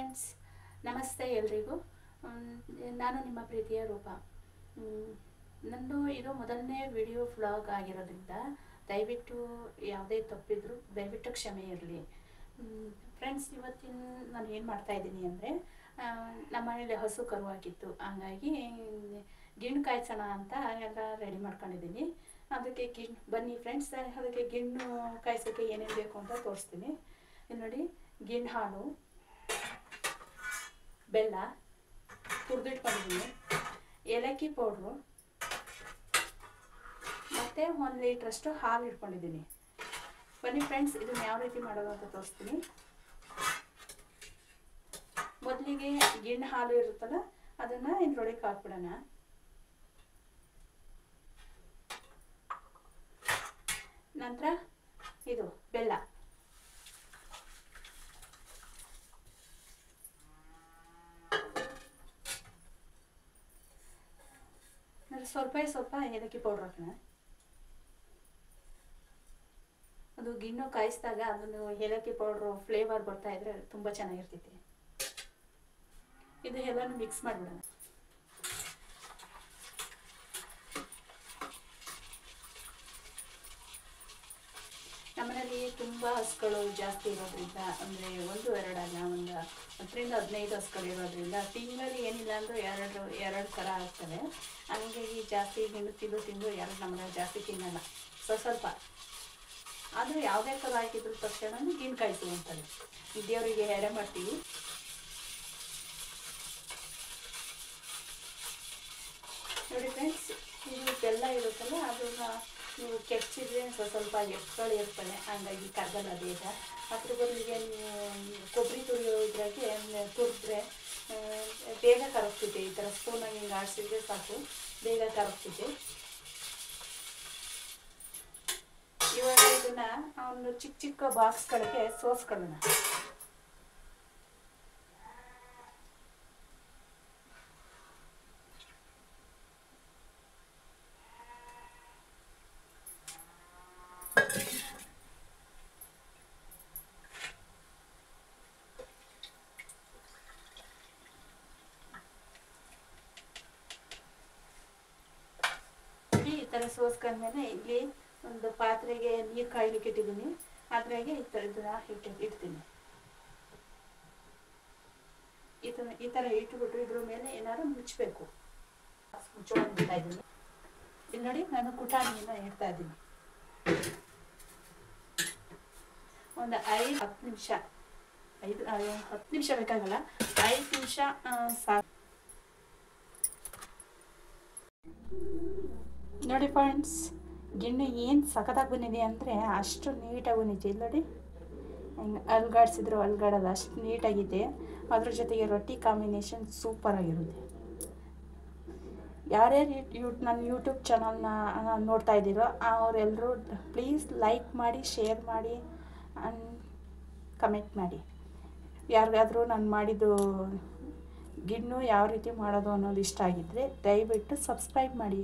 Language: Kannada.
ಫ್ರೆಂಡ್ಸ್, ನಮಸ್ತೆ ಎಲ್ರಿಗೂ. ನಾನು ನಿಮ್ಮ ಪ್ರೀತಿಯ ರೂಪ. ನಂದು ಇದು ಮೊದಲನೇ ವಿಡಿಯೋ ವ್ಲಾಗ್ ಆಗಿರೋದ್ರಿಂದ ದಯವಿಟ್ಟು ಯಾವುದೇ ತಪ್ಪಿದ್ರು ದಯವಿಟ್ಟು ಕ್ಷಮೆ ಇರಲಿ. ಫ್ರೆಂಡ್ಸ್, ಇವತ್ತಿನ ನಾನು ಏನು ಮಾಡ್ತಾಯಿದ್ದೀನಿ ಅಂದರೆ, ನಮ್ಮ ಮನೇಲಿ ಹಸು ಕರುವಾಗಿತ್ತು, ಹಾಗಾಗಿ ಗಿಣ್ಣು ಕಾಯಿಸೋಣ ಅಂತ ಎಲ್ಲ ರೆಡಿ ಮಾಡ್ಕೊಂಡಿದ್ದೀನಿ. ಅದಕ್ಕೆ ಬನ್ನಿ ಫ್ರೆಂಡ್ಸ್, ಅದಕ್ಕೆ ಗಿಣ್ಣು ಕಾಯಿಸೋಕ್ಕೆ ಏನೇನು ಬೇಕು ಅಂತ ತೋರಿಸ್ತೀನಿ. ಇದು ನೋಡಿ, ಗಿಣ್ಣು ಹಾಲು, ಬೆಲ್ಲ ಹುರಿದಿಟ್ಕೊಂಡಿದ್ದೀನಿ, ಏಲಕ್ಕಿ ಪೌಡ್ರು ಮತ್ತು 1 ಲೀಟ್ರಷ್ಟು ಹಾಲು ಇಟ್ಕೊಂಡಿದ್ದೀನಿ. ಬನ್ನಿ ಫ್ರೆಂಡ್ಸ್, ಇದನ್ನು ಯಾವ ರೀತಿ ಮಾಡೋದು ಅಂತ ತೋರಿಸ್ತೀನಿ. ಮೊದಲಿಗೆ ಗಿಣ್ಣು ಹಾಲು ಇರುತ್ತಲ್ಲ, ಅದನ್ನು ಇದ್ರೊಳಗೆ ಹಾಕ್ಬಿಡೋಣ. ನಂತರ ಇದು ಬೆಲ್ಲ, ಸ್ವಲ್ಪ ಏಲಕ್ಕಿ ಪೌಡ್ರ್ ಹಾಕೋಣ. ಅದು ಗಿಣ್ಣು ಕಾಯಿಸಿದಾಗ ಅದನ್ನು ಏಲಕ್ಕಿ ಪೌಡ್ರು ಫ್ಲೇವರ್ ಬರ್ತಾ ಇದ್ರೆ ತುಂಬ ಚೆನ್ನಾಗಿರ್ತೈತಿ. ಇದು ಎಲ್ಲನೂ ಮಿಕ್ಸ್ ಮಾಡಿಬಿಡೋಣ. ನಮ್ಮನೇಲಿ ತುಂಬ ಹಸುಗಳು ಜಾಸ್ತಿ ಇರೋದ್ರಿಂದ, ಅಂದರೆ 1-2 ಅಲ್ಲ, ಒಂದು 10-15 ಹಸುಗಳು ಇರೋದ್ರಿಂದ ತಿಂಗಳಲ್ಲಿ ಏನಿಲ್ಲ ಅಂದರೂ ಎರಡು ಥರ ಆಗ್ತವೆ. ಹಂಗಾಗಿ ಜಾಸ್ತಿ ಗಿಣ್ಣು ತಿಂದು ಯಾರು ನಮ್ಮನೇಲಿ ಜಾಸ್ತಿ ತಿನ್ನಲ್ಲ, ಸ್ವಲ್ಪ. ಆದರೂ ಯಾವುದೇ ಥರ ಹಾಕಿದ್ರು ತಕ್ಷಣ ಗಿಣ್ಣು ಕಾಯಿಸುವಂಥದ್ದು. ದೇವರಿಗೆ ಎಡೆ ಮಾಡ್ತೀವಿ. ನೋಡಿ ಫ್ರೆಂಡ್ಸ್, ಇದು ಬೆಲ್ಲ ಇರುತ್ತಲ್ಲ, ಅದನ್ನು ನೀವು ಕೆಚ್ಚಿದ್ರೆ ಸ್ವಲ್ಪ ಎಪ್ಪಗಳು ಇರ್ತವೆ, ಹಾಗಾಗಿ ಕರ್ಗಲ್ಲ ಬೇಗ. ಅದ್ರ ಬದಲಿಗೆ ನೀವು ಕೊಬ್ಬರಿ ತುರಿಯೋ ಇದ್ರಾಗೆ ತುರಿದ್ರೆ ಬೇಗ ಕರಗ್ತೈತೆ. ಈ ಥರ ಸ್ಪೂನಾಗಿ ಹಿಂಗೆ ಆಡಿಸಿದ್ರೆ ಸಾಕು, ಬೇಗ ಕರಗ್ತೈತೆ. ಇವಾಗ ಇದನ್ನು ಒಂದು ಚಿಕ್ಕ ಬಾಕ್ಸ್ಗಳಿಗೆ ಸೋಸ್ಕೊಳ್ಳೋಣ. ಈ ಥರ ಸೋಸ್ಕೊಂಡ್ಮೇಲೆ ಇಲ್ಲಿ ಒಂದು ಪಾತ್ರೆಗೆ ನೀರು ಕಾಯ್ಲಿಕ್ಕೆ ಇಟ್ಟಿದ್ದೀನಿ. ಅದ್ರಾಗೆ ಈ ಥರದ್ದನ್ನ ಇಡ್ತೀನಿ. ಈ ಥರ ಇಟ್ಬಿಟ್ಟು ಇದ್ರ ಮೇಲೆ ಏನಾದ್ರು ಮುಚ್ಚಬೇಕು. ಮುಚ್ಚೋಗಿಡ್ತಾ ಇದ್ದೀನಿ. ಇಲ್ಲಿ ನೋಡಿ, ನಾನು ಕುಟಾಣಿನ ಇಡ್ತಾ ಇದ್ದೀನಿ. ಒಂದು 5-10 ನಿಮಿಷ, 10 ನಿಮಿಷ ಬೇಕಾಗಲ್ಲ, 5 ನಿಮಿಷ ಸಾಕು. ನೋಡಿ ಫ್ರೆಂಡ್ಸ್, ಗಿಣ್ಣು ಏನು ಸಖತ್ತಾಗಿ ಬಂದಿದೆ ಅಂದರೆ ಅಷ್ಟು ನೀಟಾಗಿ ಬಂದಿದೆ. ಇಲ್ಲಿ ನೋಡಿ, ಹಿಂಗೆ ಅಲ್ಗಾಡಿಸಿದ್ರು ಅಲ್ಗಾಡೋದು, ಅಷ್ಟು ನೀಟಾಗಿದೆ. ಅದ್ರ ಜೊತೆಗೆ ರೊಟ್ಟಿ ಕಾಂಬಿನೇಷನ್ ಸೂಪರಾಗಿರುತ್ತೆ. ಯಾರ್ಯಾರು ನನ್ನ ಯೂಟ್ಯೂಬ್ ಚಾನಲ್ನ ನೋಡ್ತಾ ಇದ್ದೀರೋ ಅವರೆಲ್ಲರೂ ಪ್ಲೀಸ್ ಲೈಕ್ ಮಾಡಿ, ಶೇರ್ ಮಾಡಿ, ಕಮೆಂಟ್ ಮಾಡಿ. ಯಾರಿಗಾದರೂ ನಾನು ಮಾಡಿದ್ದು ಗಿಣ್ಣು ಯಾವ ರೀತಿ ಮಾಡೋದು ಅನ್ನೋದು ಇಷ್ಟ ಆಗಿದ್ದರೆ ದಯವಿಟ್ಟು ಸಬ್ಸ್ಕ್ರೈಬ್ ಮಾಡಿ.